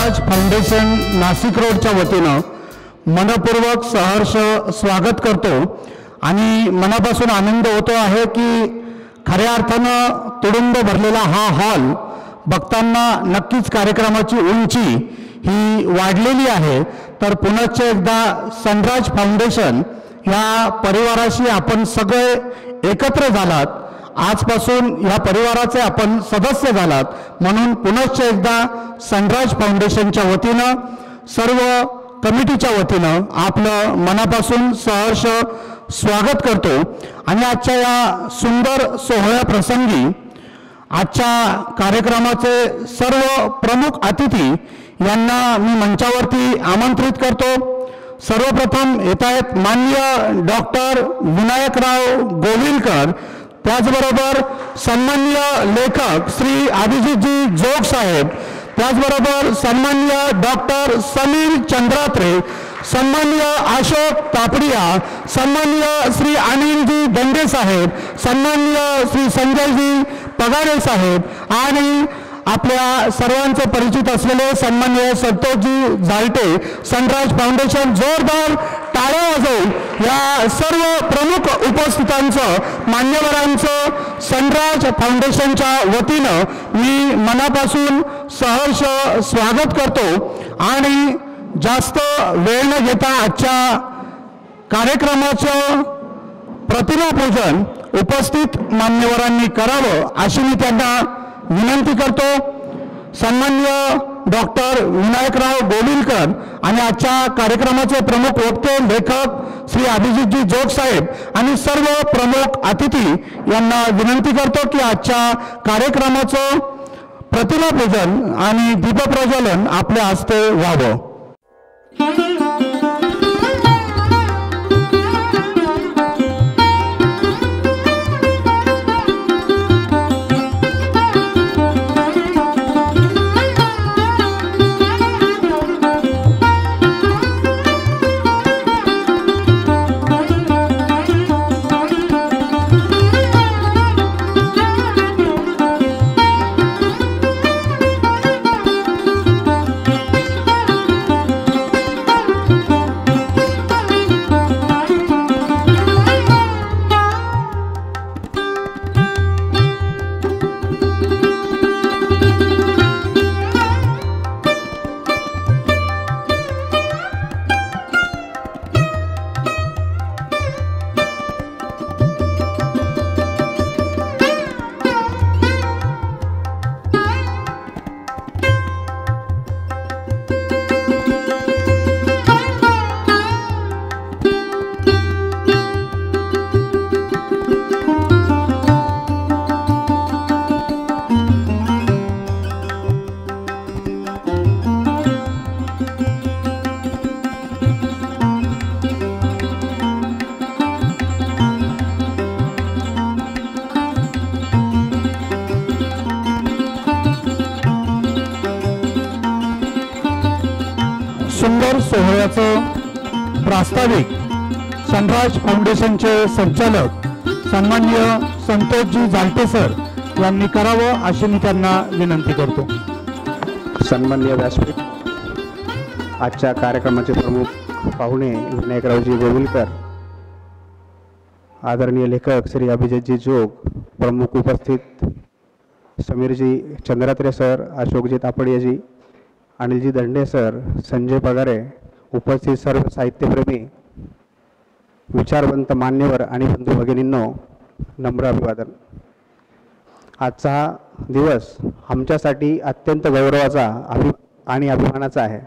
Sanraj foundation Nashik रोडच्या वतीनं मनपूर्वक सहर्ष स्वागत करतो आणि मनापासून आनंद होतो आहे की खऱ्या अर्थानं तुडुंब भरलेला हा हॉल बघताना नक्कीच कार्यक्रमाची उंची ही वाढलेली आहे। तर पुनश्च एकदा सनराज फाउंडेशन या परिवाराशी आपण सगळे एकत्र झालात, आजपासून या परिवाराचे आपण सदस्य झालात, म्हणून पुनश्च एकदा सनराज फाउंडेशनच्या वतीनं सर्व कमिटीच्या वतीनं आपलं मनापासून सहर्ष स्वागत करतो। आणि आजच्या या सुंदर सोहळ्या प्रसंगी आजच्या कार्यक्रमाचे सर्व प्रमुख अतिथी यांना मी मंचावरती आमंत्रित करतो। सर्वप्रथम येत आहेत माननीय डॉक्टर विनायकराव गोविलकर, त्याचबरोबर सन्माननीय लेखक श्री अभिजितजी जोग साहेब, त्याचबरोबर सन्माननीय डॉक्टर समीर चंद्रात्रे, सन्माननीय अशोक तापडिया, सन्माननीय श्री अनिलजी दंडे साहेब, सन्माननीय श्री संजयजी पगारे साहेब आणि आपल्या सर्वांचे परिचित असलेले सन्माननीय संतोषजी झालटे। सनराज फाउंडेशन जोरदार टाळ्या वाजवून या सर्व प्रमुख उपस्थितांचं मान्यवरांचं सनराज फाउंडेशनच्या वतीनं मी मनापासून सहर्ष स्वागत करतो। आणि जास्त वेळ न घेता आजच्या कार्यक्रमाचं प्रतिमा पूजन उपस्थित मान्यवरांनी करावं अशी मी त्यांना विनंती करतो। सन्माननीय डॉक्टर विनायकराव गोविलकर आणि आजच्या कार्यक्रमाचे प्रमुख वक्ते लेखक श्री अभिजितजी जोग साहेब आणि सर्व प्रमुख अतिथी यांना विनंती करतो की आजच्या कार्यक्रमाचं प्रतिमा पूजन आणि दीपप्रज्वलन आपल्या हस्ते व्हावं। सुंदर सोहळ्याचं प्रास्ताविक सनराज फाउंडेशनचे संचालक सन्माननीय संतोषजी झालटे सर यांनी करावं अशी मी त्यांना विनंती करतो। सन्माननीय व्यासपीठ, आजच्या कार्यक्रमाचे प्रमुख पाहुणे विनायकरावजी गोविलकर, आदरणीय लेखक श्री अभिजितजी जोग, प्रमुख उपस्थित समीरजी चंद्रात्रे सर, अशोकजी तापडियाजी, अनिलजी दंडे सर, संजय पगारे, उपस्थित सर्व साहित्यप्रेमी विचारवंत मान्यवर आणि बंधू भगिनींनो, नम्र अभिवादन। आजचा हा दिवस आमच्यासाठी अत्यंत गौरवाचा आणि अभिमानाचा आहे,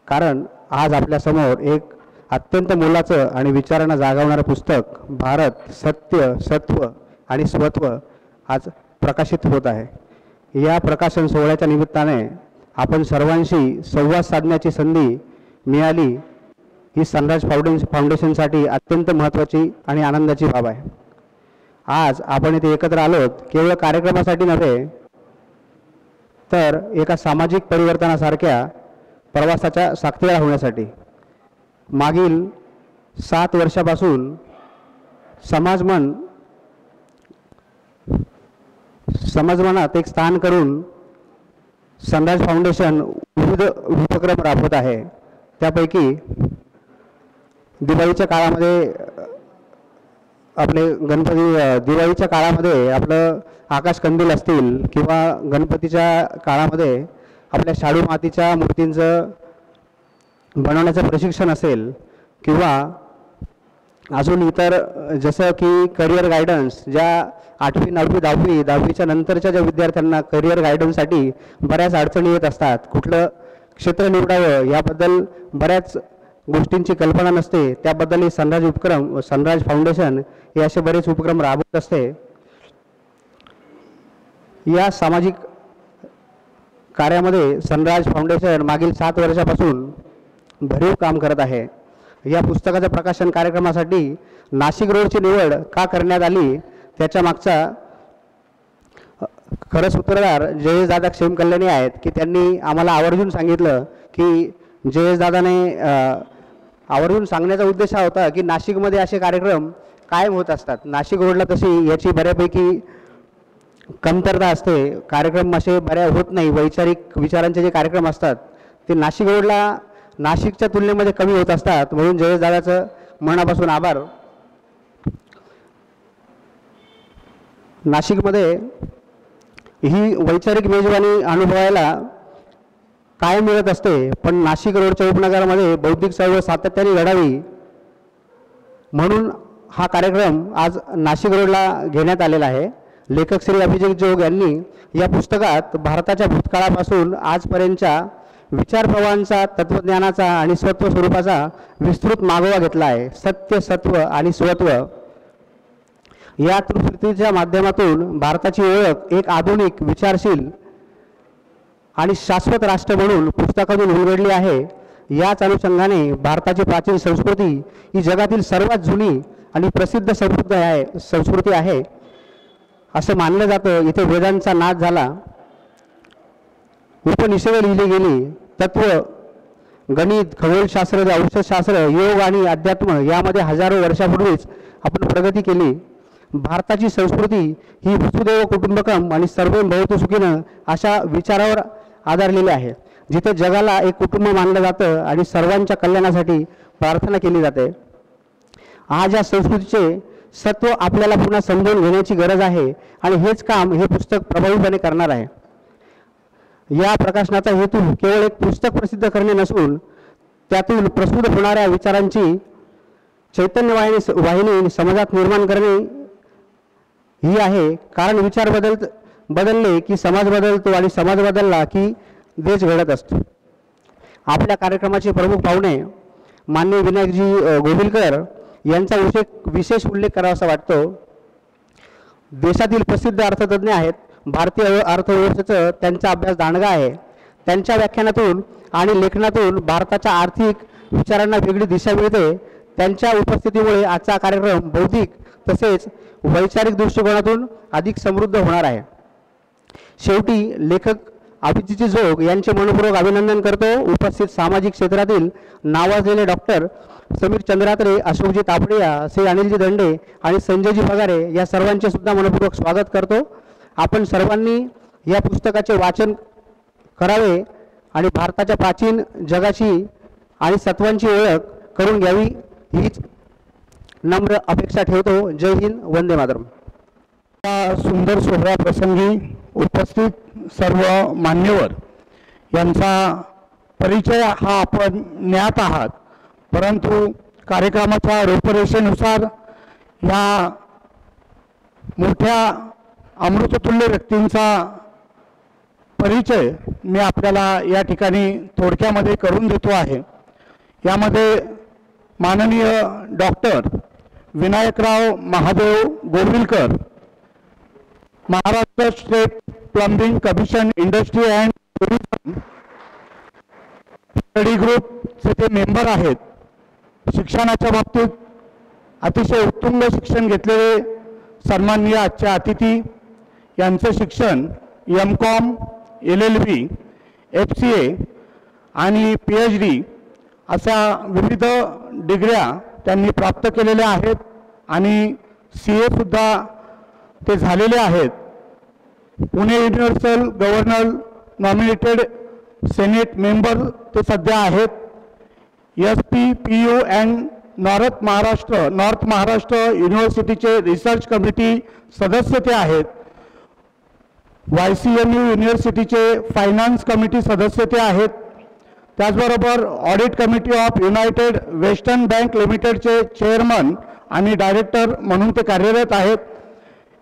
कारण आज आपल्यासमोर एक अत्यंत मोलाचं आणि विचारांना जागवणारं पुस्तक भारत सत्य सत्व आणि स्वत्व आज प्रकाशित होत आहे। या प्रकाशन सोहळ्याच्या निमित्ताने आपण सर्वांशी संवाद साधण्याची संधी मिळाली ही सनराज फाउंडेशनसाठी अत्यंत महत्त्वाची आणि आनंदाची बाब आहे। आज आपण इथे एकत्र आलोत केवळ कार्यक्रमासाठी नव्हे, तर एका सामाजिक परिवर्तनासारख्या प्रवासाच्या साक्षीदार होण्यासाठी। मागील 7 वर्षापासून समाजमनात एक स्थान करून सनराज फाउंडेशन विविध उपक्रम राबवत आहे. त्यापैकी दिवाळीच्या काळामध्ये दिवाळीच्या काळामध्ये आपलं आकाश कंदील असतील किंवा गणपतीच्या काळामध्ये आपल्या शाडू मातीच्या मूर्तींचं बनवण्याचं प्रशिक्षण असेल किंवा अजून इतर जसं की करिअर गायडन्स, ज्या 8वी 9वी 10वीच्या नंतरच्या ज्या विद्यार्थ्यांना करिअर गायडन्ससाठी बऱ्याच अडचणी येत असतात, कुठलं क्षेत्र निवडावं याबद्दल बऱ्याच गोष्टींची कल्पना नसते, त्याबद्दल सनराज फाउंडेशन हे असे बरेच उपक्रम राबवत असते. या सामाजिक कार्यामध्ये सनराज फाउंडेशन मागील 7 वर्षापासून भरीव काम करत आहे. या पुस्तकाच्या प्रकाशन कार्यक्रमासाठी नाशिक रोडची निवड का करण्यात आली त्याच्या मागचा खरं सूत्रधार जयेश दादा क्षेम कल्याणी आहेत, की त्यांनी आम्हाला आवर्जून सांगितलं की जयेश दादाने आवर्जून सांगण्याचा उद्देश हा होता की नाशिकमध्ये असे कार्यक्रम कायम होत असतात. नाशिक रोडला तशी याची बऱ्यापैकी कमतरता असते, कार्यक्रम असे बऱ्या होत नाही. वैचारिक विचारांचे जे कार्यक्रम असतात ते नाशिक रोडला नाशिकच्या तुलनेमध्ये कमी होत असतात. म्हणून जयेश दादाचं मनापासून आभार. नाशिकमध्ये ही वैचारिक मेजवानी अनुभवायला कायम मिळत असते, पण नाशिक रोडच्या उपनगरामध्ये बौद्धिक चळवळ सातत्याने घडावी म्हणून हा कार्यक्रम आज नाशिक रोडला घेण्यात आलेला आहे. लेखक श्री अभिजित जोग यांनी या पुस्तकात भारताच्या भूतकाळापासून आजपर्यंतच्या विचार प्रवाहांचा, तत्वज्ञानाचा आणि स्वत्व स्वरूपाचा विस्तृत मागोवा घेतला आहे. सत्य, सत्व आणि स्वत्व या त्रिसूत्रीच्या माध्यमातून भारताची ओळख एक आधुनिक, विचारशील आणि शाश्वत राष्ट्र म्हणून पुस्तकातून उलगडली आहे. याच अनुषंगाने भारताची प्राचीन संस्कृती ही जगातील सर्वात जुनी आणि प्रसिद्ध संस्कृती आहे असं मानलं जातं. इथे वेदांचा नाद झाला, उपनिषदे लिहिली गेली, तत्व, गणित, खगोलशास्त्र, औषधशास्त्र, योग आणि अध्यात्म यामध्ये हजारो वर्षापूर्वीच आपण प्रगती केली. भारताची संस्कृती ही वसुदैव कुटुंबकम आणि सर्वे भवतु सुखिनः अशा विचारावर आधारलेली आहे, जिथे जगाला एक कुटुंब मानलं जातं आणि सर्वांच्या कल्याणासाठी प्रार्थना केली जाते. आज या संस्कृतीचे सत्व आपल्याला पुन्हा समजून घेण्याची गरज आहे आणि हेच काम हे पुस्तक प्रभावीपणे करणार आहे. या प्रकाशनाचा हेतू केवळ एक पुस्तक प्रसिद्ध करणे नसून त्यातून प्रसूत होणाऱ्या विचारांची चैतन्य वाहिनी समाजात निर्माण करणे ही आहे. कारण विचार बदलले की समाज बदलतो आणि समाज बदलला की देश घडत असतो. आपल्या कार्यक्रमाचे प्रमुख पाहुणे माननीय विनायकजी गोविलकर यांचा विशेष उल्लेख करावासा वाटतो. देशातील प्रसिद्ध अर्थतज्ञ आहेत. भारतीय अर्थव्यवस्थेचा त्यांचा अभ्यास दांडगा आहे. त्यांच्या व्याख्यानातून आणि लेखनातून भारताच्या आर्थिक विचारांना वेगळी दिशा मिळते. त्यांच्या उपस्थितीमुळे आजचा कार्यक्रम बौद्धिक तसेच वैचारिक दृष्टिकोनातून अधिक समृद्ध होणार आहे. शेवटी लेखक अभिजित जोग यांचे मनपूर्वक अभिनंदन करतो. उपस्थित सामाजिक क्षेत्रातील नावाजलेले डॉक्टर समीर चंद्रात्रे, अशोकजी तापडिया, श्री अनिलजी दंडे आणि संजयजी पगारे या सर्वांचे सुद्धा मनपूर्वक स्वागत करतो. आपण सर्वांनी या पुस्तकाचे वाचन करावे आणि भारताच्या प्राचीन जगाची आणि सत्वांची ओळख करून घ्यावी हीच नम्र अपेक्षा ठेवतो. जय हिंद, वंदे मातरम. या सुंदर सोहळ्या प्रसंगी उपस्थित सर्व मान्यवर यांचा परिचय हा आपण ज्ञात आहात, परंतु कार्यक्रमाच्या रूपरेषेनुसार या मोठ्या अमृततुल्य व्यक्तींचा परिचय मी आपल्याला या ठिकाणी थोडक्यामध्ये करून देतो आहे. यामध्ये माननीय doctor Vinayakrao Mahadev Govilkar, Maharashtra state plumbing commission industry and tourism study ग्रुपचे ते मेंबर आहेत. शिक्षणाच्या बाबतीत अतिशय उत्तुंग शिक्षण घेतलेले सन्माननीय आजचे अतिथी, यांचे शिक्षण M.Com, LLB, FCA आणि PhD अशा विविध डिग्र्या त्यांनी प्राप्त केलेल्या आहेत आणि CA सुद्धा ते झालेले आहेत. Pune universal governor nominated senate member ते सध्या आहेत. SPPU अँड नॉर्थ महाराष्ट्र युनिव्हर्सिटीचे रिसर्च कमिटी सदस्य ते आहेत. YCMU युनिव्हर्सिटीचे फायनान्स कमिटी सदस्य ते आहेत. त्याचबरोबर audit committee of United western bank लिमिटेडचे चेअरमन आणि डायरेक्टर म्हणून ते कार्यरत आहेत.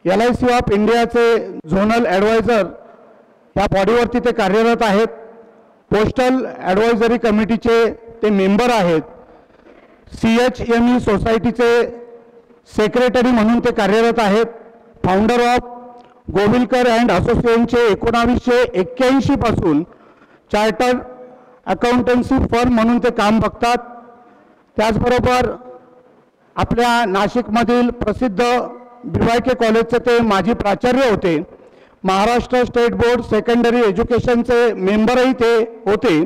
LIC ऑफ इंडियाचे झोनल ॲडवायझर या बॉडीवरती ते कार्यरत आहेत. पोस्टल ॲडवायझरी कमिटीचे ते मेंबर आहेत. CHME सोसायटीचे सेक्रेटरी म्हणून ते कार्यरत आहेत. फाउंडर ऑफ गोविलकर अँड असोसिएशनचे 1981 पासून चार्टर्ड अकाउंटन्सी फर्म म्हणून ते काम बघतात. त्याचबरोबर आपल्या नाशिकमधील प्रसिद्ध BYK कॉलेजचे ते माजी प्राचार्य होते. महाराष्ट्र स्टेट बोर्ड सेकंडरी एज्युकेशनचे मेंबरही ते होते.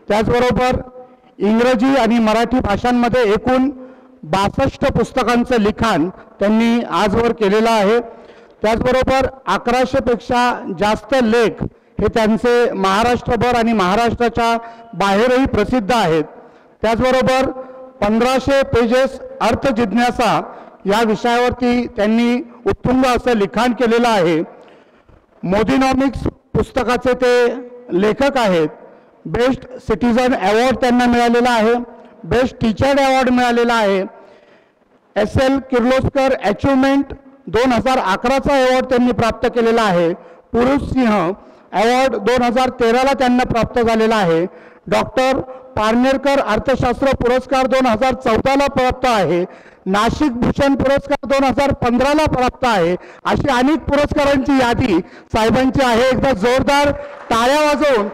त्याचबरोबर इंग्रजी आणि मराठी भाषांमध्ये एकूण 62 पुस्तकांचं लिखाण त्यांनी आजवर केलेलं आहे. त्याचबरोबर 1100 पेक्षा जास्त लेख हे त्यांचे महाराष्ट्रभर आणि महाराष्ट्राच्या बाहेरही प्रसिद्ध आहेत. त्याचबरोबर 1500 पेजेस अर्थजिज्ञासा या विषयावरती त्यांनी उत्तुंग असं लिखाण केलेलं आहे. मोदीनॉमिक्स पुस्तकाचे ते लेखक आहेत. बेस्ट सिटीजन अवॉर्ड त्यांना मिळालेला आहे. बेस्ट टीचर अवॉर्ड मिळालेला आहे. SL किर्लोस्कर अचिव्हमेंट 2011चा अवॉर्ड त्यांनी प्राप्त केलेला आहे. पुरुष सिंह अवॉर्ड 2013ला त्यांना प्राप्त झालेला आहे. डॉक्टर पारनेरकर अर्थशास्त्र पुरस्कार 2014ला प्राप्त आहे. नाशिक भूषण पुरस्कार 2015ला प्राप्त आहे. अशी अनेक पुरस्कारांची यादी साहेबांची आहे. एकदा जोरदार टाळ्या वाजवून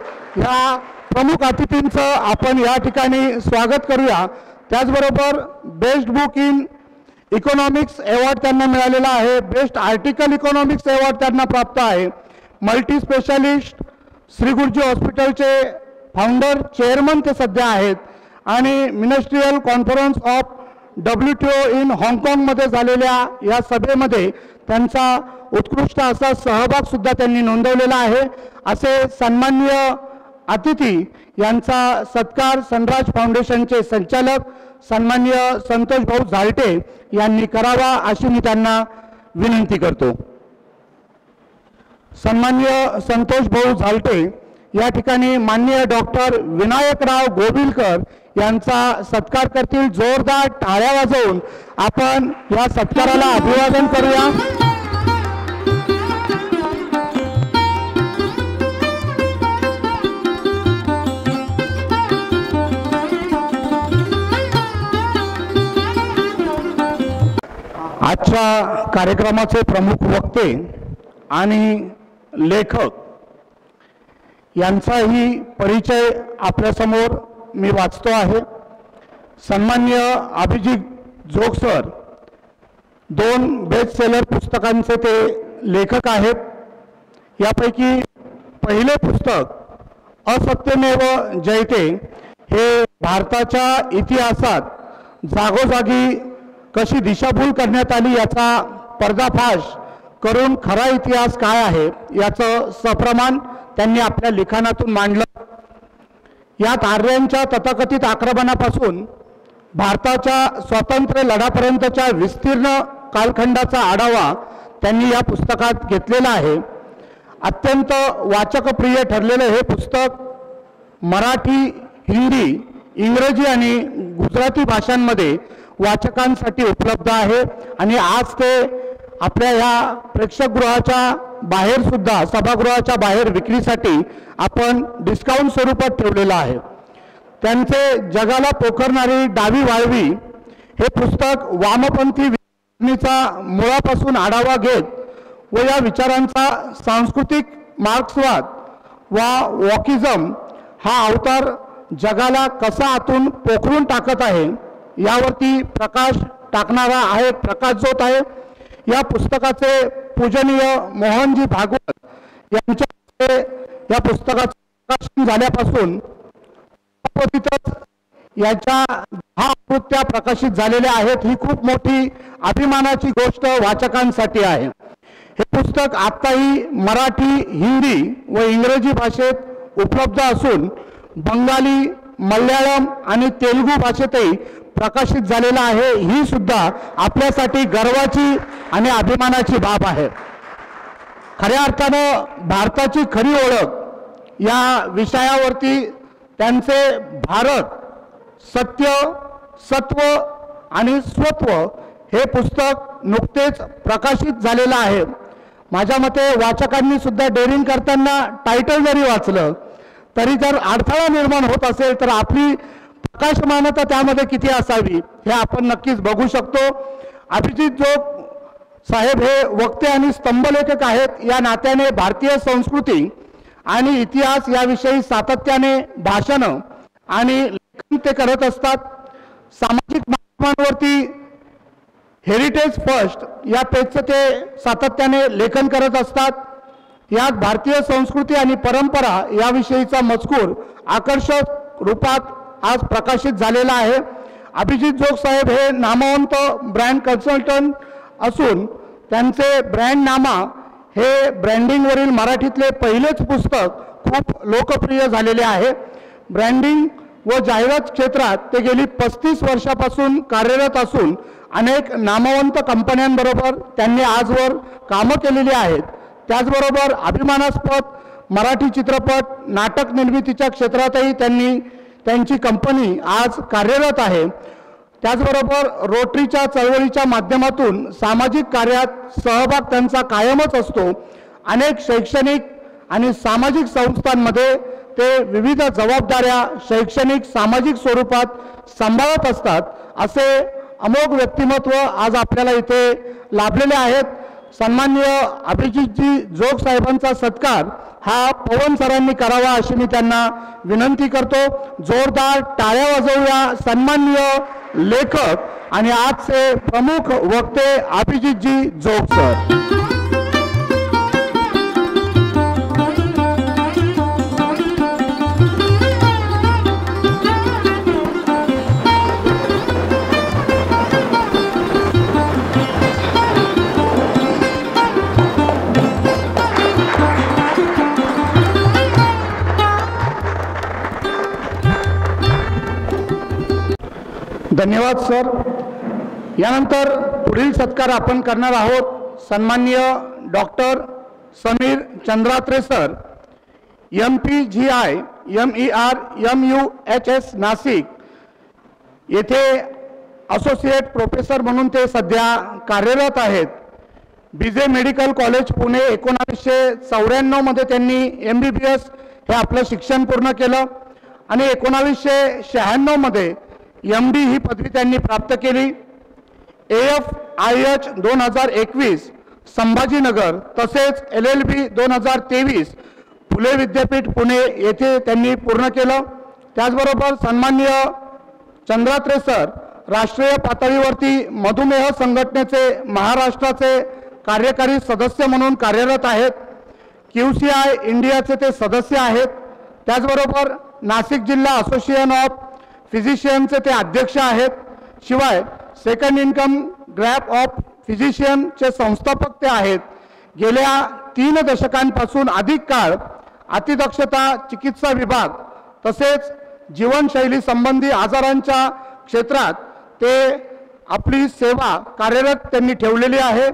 या प्रमुख अतिथींचं आपण या ठिकाणी स्वागत करूया. त्याचबरोबर best book in economics award त्यांना मिळालेला आहे. बेस्ट आर्टिकल इकॉनॉमिक्स अवॉर्ड त्यांना प्राप्त आहे. मल्टी स्पेशालिस्ट श्री गुरुजी हॉस्पिटलचे फाउंडर चेअरमन ते सध्या आहेत. आणि ministerial conference of WTO in हाँगकाँगमध्ये झालेल्या या सभेमध्ये त्यांचा उत्कृष्ट असा सहभाग सुद्धा त्यांनी नोंदवलेला आहे. असे सन्माननीय अतिथी यांचा सत्कार सनराज फाउंडेशनचे संचालक सन्माननीय संतोष भाऊ झालटे यांनी करावा अशी मी त्यांना विनंती करतो. सन्माननीय संतोष भाऊ झालटे या ठिकाणी माननीय डॉक्टर विनायकराव गोविलकर यांचा सत्कार करतील. जोरदार टाळ्या वाजवून आपण या सत्काराला अभिवादन करूया. आजच्या कार्यक्रमाचे प्रमुख वक्ते आणि लेखक यांचाही परिचय आपल्यासमोर मी वाचतो आहे. सन्माननीय अभिजित जोग सर 2 बेस्ट सेलर पुस्तकांचे ते लेखक आहेत. यापैकी पहिले पुस्तक असत्यमेव जयते हे भारताच्या इतिहासात जागोजागी कशी दिशाभूल करण्यात आली याचा पर्दाफाश करून खरा इतिहास काय आहे याचं सप्रमाण त्यांनी आपल्या लिखाणातून मांडलं. यात आर्यांच्या तथाकथित आक्रमणापासून भारताच्या स्वातंत्र्य लढ्यापर्यंतच्या विस्तीर्ण कालखंडाचा आढावा त्यांनी या पुस्तकात घेतलेला आहे. अत्यंत वाचकप्रिय ठरलेलं हे पुस्तक मराठी, हिंदी, इंग्रजी आणि गुजराती भाषांमध्ये वाचकांसाठी उपलब्ध आहे. आणि आज ते आपल्या या प्रेक्षकगृहाच्या बाहेर सुद्धा सभागृहाच्या बाहेर विक्रीसाठी आपण डिस्काउंट स्वरूपात ठेवलेलं आहे. त्यांचे जगाला पोखरणारी डावी वाळवी हे पुस्तक वामपंथी विचारसरणीचा मुळापासून आढावा घेत व या विचारांचा सांस्कृतिक मार्क्सवाद वा वॉकिझम हा अवतार जगाला कसा आतून पोखरून टाकत आहे यावरती प्रकाश टाकणारा आहे, प्रकाशझोत आहे. या पुस्तकाचे पूजनीय मोहनजी भागवत यांच्या या पुस्तकाचे प्रकाशन झाल्यापासून याच्या 10 आवृत्त्या प्रकाशित झालेल्या आहेत. ही खूप मोठी अभिमानाची गोष्ट वाचकांसाठी आहे. हे पुस्तक आत्ताही मराठी, हिंदी व इंग्रजी भाषेत उपलब्ध असून बंगाली, मल्याळम आणि तेलुगू भाषेतही प्रकाशित झालेला आहे। ही सुद्धा आपल्यासाठी गर्वाची आणि अभिमानाची बाब आहे। खऱ्या अर्थानं भारताची खरी ओळख या विषयावरती त्यांचे भारत, सत्य, सत्व आणि स्वत्व हे पुस्तक नुकतेच प्रकाशित झालेलं आहे। माझ्या मते वाचकांनी सुद्धा डेअरिंग करताना टायटल जरी वाचलं तरी जर अडथळा निर्माण होत असेल तर आपली प्रकाशमानता त्यामध्ये किती असावी हे आपण नक्कीच बघू शकतो। अभिजित जोग साहेब हे वक्ते आणि स्तंभलेखक आहेत। या नात्याने भारतीय संस्कृती आणि इतिहास याविषयी सातत्याने भाषणं आणि लेखन ते करत असतात। सामाजिक माध्यमांवरती हेरिटेज फर्स्ट या पेजचं ते सातत्याने लेखन करत असतात। यात भारतीय संस्कृती आणि परंपरा याविषयीचा मजकूर आकर्षक रूपात आज प्रकाशित झालेला आहे। अभिजित जोग साहेब हे नामवंत ब्रँड कन्सल्टंट असून त्यांचे ब्रँड नामा हे ब्रँडिंगवरील मराठीतले पहिलेच पुस्तक खूप लोकप्रिय झालेले आहे। ब्रँडिंग व जाहिरात क्षेत्रात ते गेली 35 वर्षापासून कार्यरत असून अनेक नामवंत कंपन्यांबरोबर त्यांनी आजवर कामं केलेली आहेत। त्याचबरोबर अभिमानास्पद मराठी चित्रपट, नाटक निर्मितीच्या क्षेत्रातही त्यांची कंपनी आज कार्यरत आहे। त्याचबरोबर रोटरीच्या चळवळीच्या माध्यमातून सामाजिक कार्यात सहभाग त्यांचा कायमच असतो। अनेक शैक्षणिक आणि सामाजिक संस्थांमध्ये ते विविध जबाबदाऱ्या शैक्षणिक सामाजिक स्वरूपात सांभाळत असतात। असे अमोघ व्यक्तिमत्व आज आपल्याला इथे लाभलेले आहेत। सन्माननीय अभिजितजी जोग साहेबांचा सत्कार हा पवन सरांनी करावा अशी मी त्यांना विनंती करतो। जोरदार टाळ्या वाजवूया सन्माननीय लेखक आणि आजचे प्रमुख वक्ते अभिजितजी जोग सर। धन्यवाद सर। यानंतर पुढील सत्कार आपण करणार आहोत सन्माननीय doctor Samir Chandratre sir, MPGI MER MUHS Nashik येथे असोसिएट प्रोफेसर म्हणून ते सध्या कार्यरत आहेत। BJ मेडिकल कॉलेज पुणे 1994 मध्ये त्यांनी MBBS हे आपलं शिक्षण पूर्ण केलं आणि 1996 मध्ये MD ही पदवी त्यांनी प्राप्त केली। AFIH 2021 संभाजीनगर तसेच LLB 2023 फुले विद्यापीठ पुणे येथे त्यांनी पूर्ण केलं। त्याचबरोबर सन्माननीय चंद्रात्रे सर राष्ट्रीय पातळीवरती मधुमेह संघटनेचे महाराष्ट्राचे कार्यकारी सदस्य म्हणून कार्यरत आहेत। QCI इंडियाचे ते सदस्य आहेत। त्याचबरोबर नाशिक जिल्हा असोसिएशन ऑफ फिजिशियनचे ते अध्यक्ष आहेत। शिवाय सेकंड इन्कम ग्रॅप ऑफ फिजिशियनचे संस्थापक ते आहेत। गेल्या 3 दशकांपासून अधिक काळ अतिदक्षता चिकित्सा विभाग तसेच जीवनशैली संबंधी आजारांच्या क्षेत्रात ते आपली सेवा कार्यरत त्यांनी ठेवलेली आहे।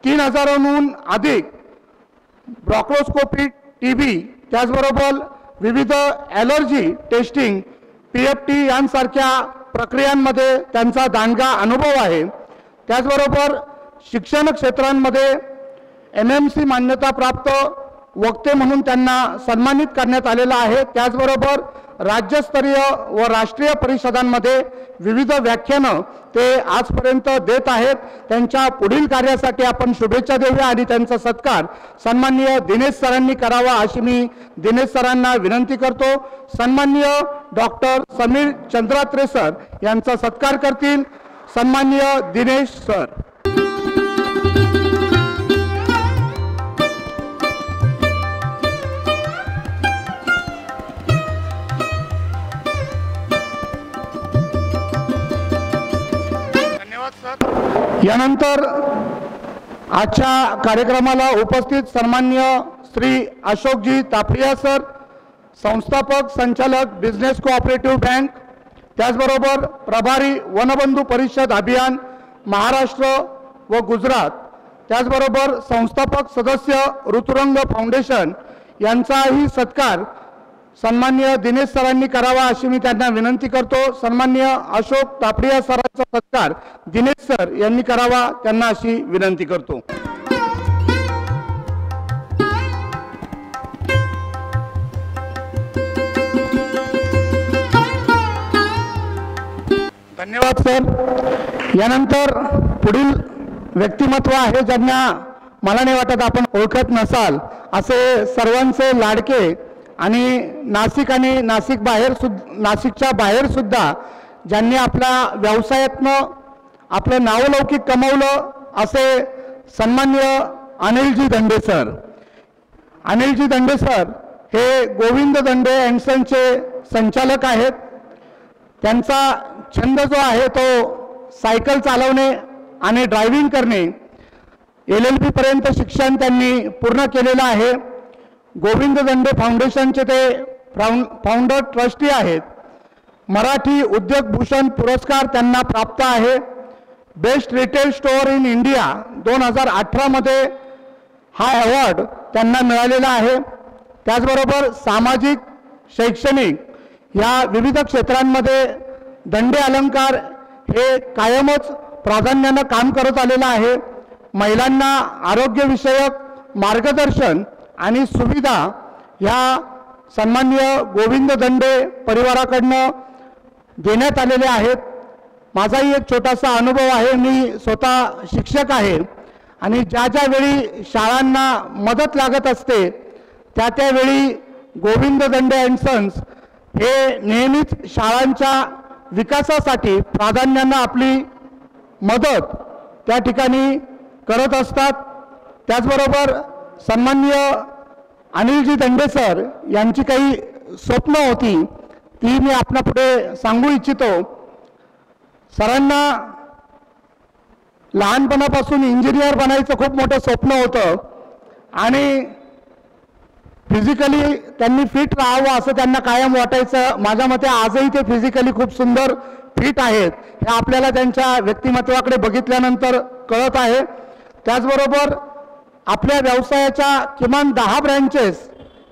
3000हून अधिक ब्रॉन्कोस्कोपी, TB, त्याचबरोबर विविध ॲलर्जी टेस्टिंग, PFT यांसारख्या प्रक्रियांमध्ये त्यांचा दांडगा अनुभव आहे। त्याचबरोबर शिक्षण क्षेत्रांमध्ये MMC मान्यता प्राप्त वक्ते म्हणून त्यांना सन्मानित करण्यात आलेला आहे। त्याचबरोबर राज्यस्तरीय व राष्ट्रीय परिषदांमध्ये विविध व्याख्यानं ते आजपर्यंत देत आहेत। त्यांच्या पुढील कार्यासाठी आपण शुभेच्छा देऊया आणि त्यांचा सत्कार सन्माननीय दिनेश सरांनी करावा अशी मी दिनेश सरांना विनंती करतो। सन्माननीय डॉक्टर समीर चंद्रात्रे सर यांचा सत्कार करतील सन्माननीय दिनेश सर। यानंतर आजच्या कार्यक्रमाला उपस्थित सन्माननीय श्री अशोकजी तापडिया सर, संस्थापक संचालक बिझनेस कोऑपरेटिव्ह बँक, त्याचबरोबर प्रभारी वनबंधू परिषद अभियान महाराष्ट्र व गुजरात, त्याचबरोबर संस्थापक सदस्य ऋतुरंग फाउंडेशन यांचाही सत्कार सन्माननीय दिनेश सरांनी करावा अशी मी त्यांना विनंती करतो। सन्माननीय अशोक तापडिया सरांचा सत्कार दिनेश सर यांनी करावा, त्यांना अशी विनंती करतो। धन्यवाद सर। यानंतर पुढील व्यक्तिमत्व आहे ज्यांना मला नाही वाटत आपण ओळखत नसाल, असे सर्वांचे लाडके आणि नाशिक आणि नाशिकच्या बाहेर सुद्धा ज्यांनी आपल्या व्यवसायातनं आपलं नावलौकिक कमवलं असे सन्माननीय अनिलजी दंडे सर। अनिलजी दंडे सर हे गोविंद दंडे अँड सनचे संचालक आहेत। त्यांचा छंद जो आहे तो सायकल चालवणे आणि ड्रायव्हिंग करणे, LLB पर्यंत शिक्षण त्यांनी पूर्ण केलेलं आहे। गोविंद दंडे फाउंडेशनचे ते फाउंडर ट्रस्टी आहेत। मराठी उद्योग भूषण पुरस्कार त्यांना प्राप्त आहे। Best retail store in India 2018 मध्ये हा अवॉर्ड त्यांना मिळालेला आहे। त्याचबरोबर सामाजिक शैक्षणिक या विविध क्षेत्रांमध्ये दंडे अलंकार हे कायमच प्राधान्याने काम करत आलेलं आहे। महिलांना आरोग्यविषयक मार्गदर्शन आणि सुविधा ह्या सन्माननीय गोविंद दंडे परिवाराकडनं देण्यात आलेले आहेत। माझाही एक छोटासा अनुभव आहे। मी स्वतः शिक्षक आहे आणि ज्या वेळी शाळांना मदत लागत असते त्यावेळी गोविंद दंडे अँड सन्स हे नेहमीच शाळांच्या विकासासाठी प्राधान्याने आपली मदत त्या ठिकाणी करत असतात। त्याचबरोबर सन्माननीय अनिलजी दंडे सर यांची काही स्वप्न होती ती मी आपल्यापुढे सांगू इच्छितो। सरांना लहानपणापासून इंजिनियर बनायचं खूप मोठं स्वप्न होतं आणि फिजिकली त्यांनी फिट राहावं असं त्यांना कायम वाटायचं। माझ्या मते आजही ते फिजिकली खूप सुंदर फिट आहेत, हे आपल्याला त्यांच्या व्यक्तिमत्वाकडे बघितल्यानंतर कळत आहे। त्याचबरोबर आपल्या व्यवसायाच्या किमान 10 ब्रँचेस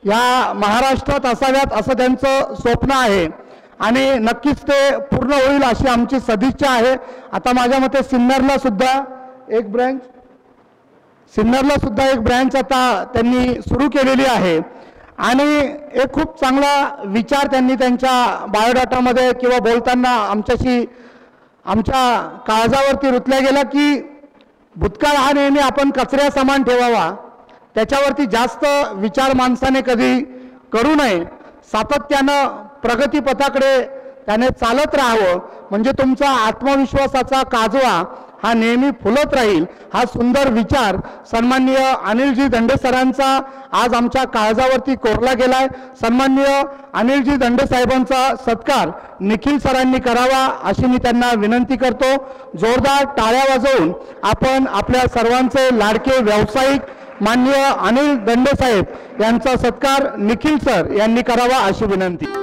या महाराष्ट्रात असाव्यात असं त्यांचं स्वप्न आहे आणि नक्कीच ते पूर्ण होईल अशी आमची सदिच्छा आहे। आता माझ्या मते सिन्नरला सुद्धा एक ब्रँच आता त्यांनी सुरू केलेली आहे आणि एक खूप चांगला विचार त्यांनी त्यांच्या बायोडाटामध्ये किंवा बोलताना आमच्या काळजावरती रुतल्या गेला की भूतकाळ हा नेहमी आपण कचऱ्या समान ठेवावा, त्याच्यावरती जास्त विचार माणसाने कधी करू नये, सातत्यानं प्रगतीपथाकडे त्याने चालत राहावं म्हणजे तुमचा आत्मविश्वासाचा काजवा हा नेहमी फुलत राहील। हा सुंदर विचार सन्माननीय अनिलजी दंडे सरांचा आज आमच्या काळजावरती कोरला गेलाय। सन्माननीय अनिलजी दंडे साहेबांचा सत्कार निखिल सरांनी करावा अशी मी त्यांना विनंती करतो। जोरदार टाळ्या वाजवून आपण आपल्या सर्वांचे लाडके व्यावसायिक माननीय अनिल दंडे साहेब यांचा सत्कार निखिल सर यांनी करावा अशी विनंती।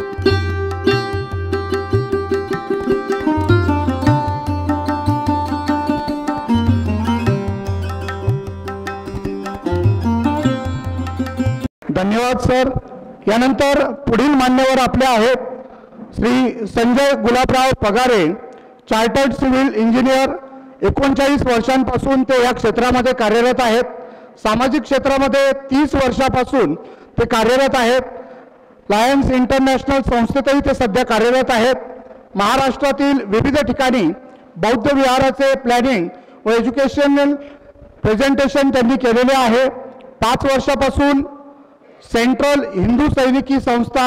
धन्यवाद सर। यानंतर पुढील मान्यवर आपले आहेत Shri Sanjay Gulabrao Pagare, chartered civil engineer. 39 वर्षांपासून ते या क्षेत्रामध्ये कार्यरत आहेत। सामाजिक क्षेत्रामध्ये 30 वर्षापासून ते कार्यरत आहेत। लायन्स इंटरनॅशनल संस्थेतही ते सध्या कार्यरत आहेत। महाराष्ट्रातील विविध ठिकाणी बौद्ध विहाराचे प्लॅनिंग व एज्युकेशनल प्रेझेंटेशन त्यांनी केलेले आहे। 5 वर्षापासून सेंट्रल हिंदू सैनिकी संस्था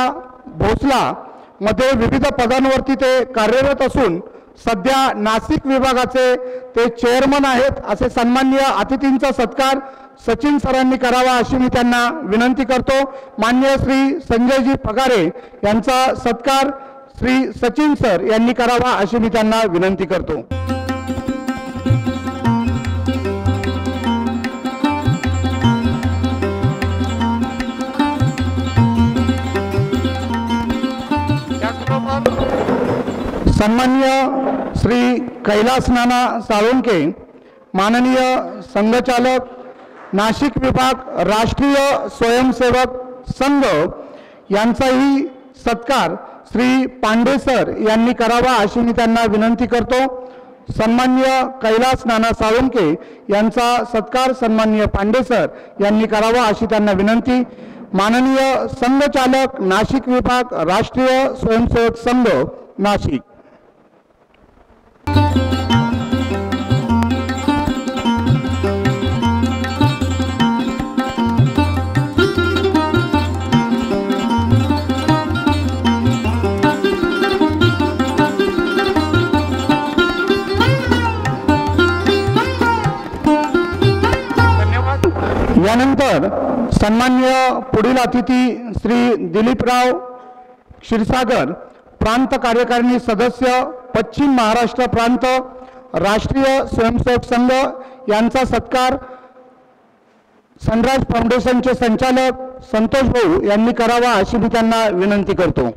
भोसला मध्ये विविध पदांवरती ते कार्यरत असून सध्या नाशिक विभागाचे ते चेअरमन आहेत। असे सन्माननीय अतिथींचा सत्कार सचिन सरांनी करावा अशी मी त्यांना विनंती करतो। माननीय श्री संजयजी पगारे यांचा सत्कार श्री सचिन सर यांनी करावा अशी मी त्यांना विनंती करतो। सन्माननीय श्री कैलास नाना साळुंके, माननीय संघचालक नाशिक विभाग राष्ट्रीय स्वयंसेवक संघ यांचाही सत्कार श्री पांडे सर यांनी करावा अशी मी त्यांना विनंती करतो। सन्माननीय कैलास नाना साळुंके यांचा सत्कार सन्माननीय पांडे सर यांनी करावा अशी त्यांना विनंती। माननीय संघचालक नाशिक विभाग राष्ट्रीय स्वयंसेवक संघ नाशिक। यानंतर सन्माननीय पुढील अतिथी श्री दिलीपराव क्षीरसागर, प्रांत कार्यकारिणी सदस्य पश्चिम महाराष्ट्र प्रांत राष्ट्रीय स्वयंसेवक संघ यांचा सत्कार सनराइज फाउंडेशनचे संचालक संतोष भाऊ यांनी करावा अशी मी त्यांना विनंती करतो।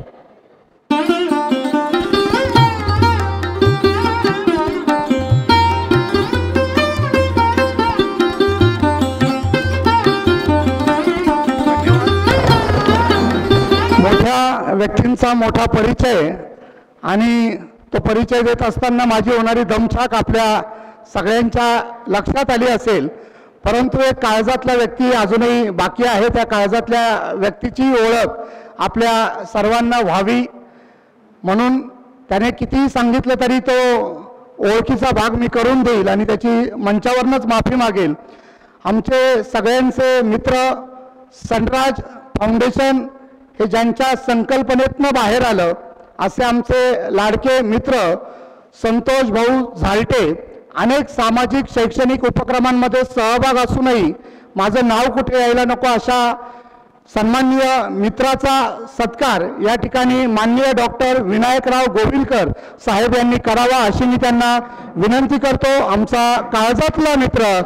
मोठ्या व्यक्तींचा मोठा परिचय आणि तो परिचय देत असताना माझी होणारी दमछाक आपल्या सगळ्यांच्या लक्षात आली असेल, परंतु एक काळजातला व्यक्ती अजूनही बाकी आहे। त्या काळजातल्या व्यक्तीची ओळख आपल्या सर्वांना व्हावी म्हणून त्याने कितीही सांगितलं तरी तो ओळखीचा भाग मी करून देईल आणि त्याची मंचावरनच माफी मागेल। आमचे सगळ्यांचे मित्र सनराइज फाउंडेशन हे ज्यांच्या संकल्पनेतनं बाहेर आलं असे आमचे लाडके मित्र संतोष भाऊ झालटे अनेक सामाजिक शैक्षणिक उपक्रमांमध्ये सहभाग असूनही माझं नाव कुठे यायला नको अशा सन्माननीय मित्राचा सत्कार या ठिकाणी माननीय डॉक्टर विनायकराव गोविलकर साहेब यांनी करावा अशी मी त्यांना विनंती करतो। आमचा काळजातला मित्र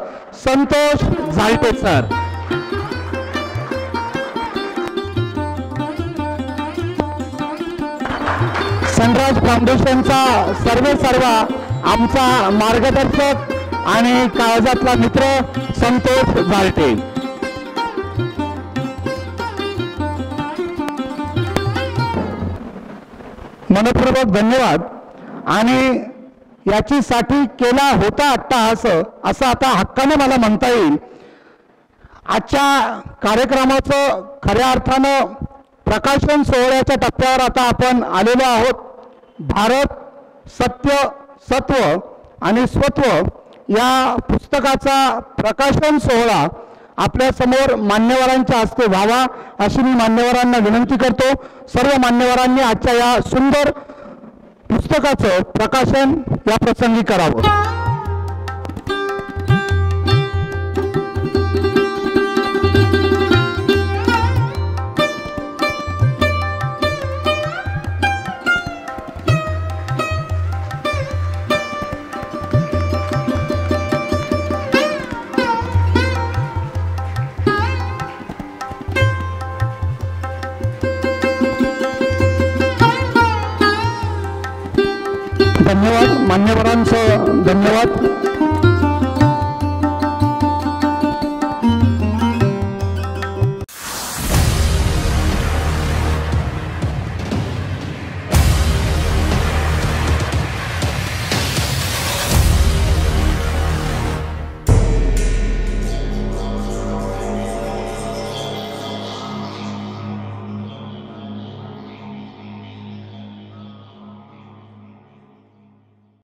संतोष झालटे सर। सनराइज फाउंडेशनचा सर्व आमचा मार्गदर्शक आणि काळजातला मित्र संतोष झालटे। मनपूर्वक धन्यवाद। आणि याची साठी केला होता अट्टहास असं आता हक्काने मला म्हणता येईल। आजच्या कार्यक्रमाचं खऱ्या अर्थानं प्रकाशन सोहळ्याच्या टप्प्यावर आता आपण आलेलो आहोत। भारत सत्य सत्व आणि स्वत्व या पुस्तकाचा प्रकाशन सोहळा आपल्या समोर मान्यवरांच्या हस्ते व्हावा अशी मी मान्यवरांना विनंती करतो। सर्व मान्यवरांनी आजच्या या सुंदर पुस्तकाचं प्रकाशन या प्रसंगी करावं। धन्यवाद मान्यवरांचं धन्यवाद।